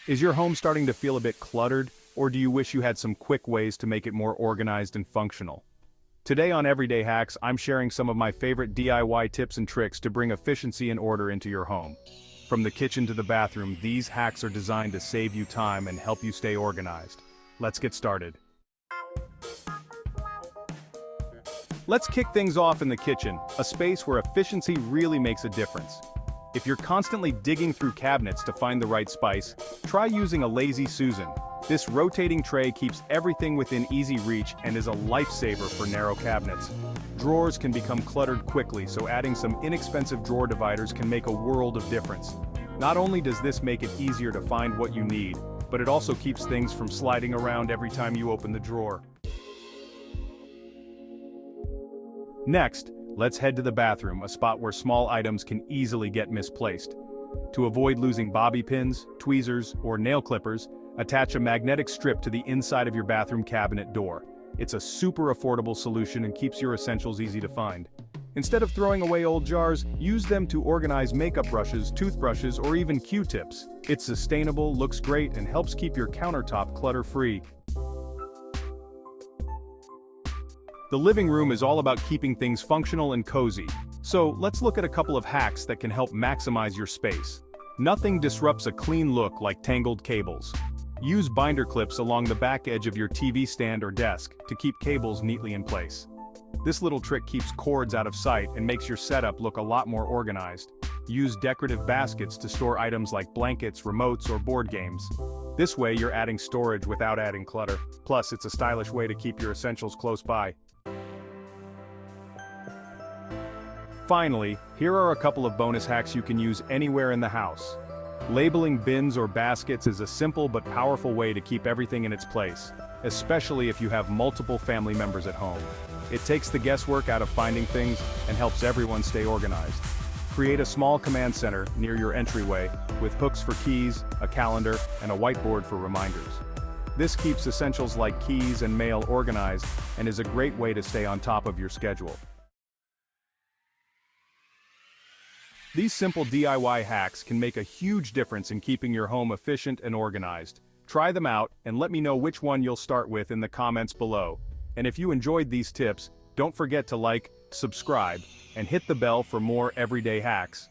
Is your home starting to feel a bit cluttered, or do you wish you had some quick ways to make it more organized and functional? Today on Everyday Hacks, I'm sharing some of my favorite DIY tips and tricks to bring efficiency and order into your home. From the kitchen to the bathroom, these hacks are designed to save you time and help you stay organized. Let's get started. Let's kick things off in the kitchen, a space where efficiency really makes a difference. If you're constantly digging through cabinets to find the right spice, try using a Lazy Susan. This rotating tray keeps everything within easy reach and is a lifesaver for narrow cabinets. Drawers can become cluttered quickly, so adding some inexpensive drawer dividers can make a world of difference. Not only does this make it easier to find what you need, but it also keeps things from sliding around every time you open the drawer. Next, let's head to the bathroom, a spot where small items can easily get misplaced. To avoid losing bobby pins, tweezers, or nail clippers, attach a magnetic strip to the inside of your bathroom cabinet door. It's a super affordable solution and keeps your essentials easy to find. Instead of throwing away old jars, use them to organize makeup brushes, toothbrushes, or even Q-tips. It's sustainable, looks great, and helps keep your countertop clutter-free. The living room is all about keeping things functional and cozy. So let's look at a couple of hacks that can help maximize your space. Nothing disrupts a clean look like tangled cables. Use binder clips along the back edge of your TV stand or desk to keep cables neatly in place. This little trick keeps cords out of sight and makes your setup look a lot more organized. Use decorative baskets to store items like blankets, remotes, or board games. This way you're adding storage without adding clutter. Plus, it's a stylish way to keep your essentials close by. Finally, here are a couple of bonus hacks you can use anywhere in the house. Labeling bins or baskets is a simple but powerful way to keep everything in its place, especially if you have multiple family members at home. It takes the guesswork out of finding things and helps everyone stay organized. Create a small command center near your entryway with hooks for keys, a calendar, and a whiteboard for reminders. This keeps essentials like keys and mail organized and is a great way to stay on top of your schedule. These simple DIY hacks can make a huge difference in keeping your home efficient and organized. Try them out and let me know which one you'll start with in the comments below. And if you enjoyed these tips, don't forget to like, subscribe, and hit the bell for more everyday hacks.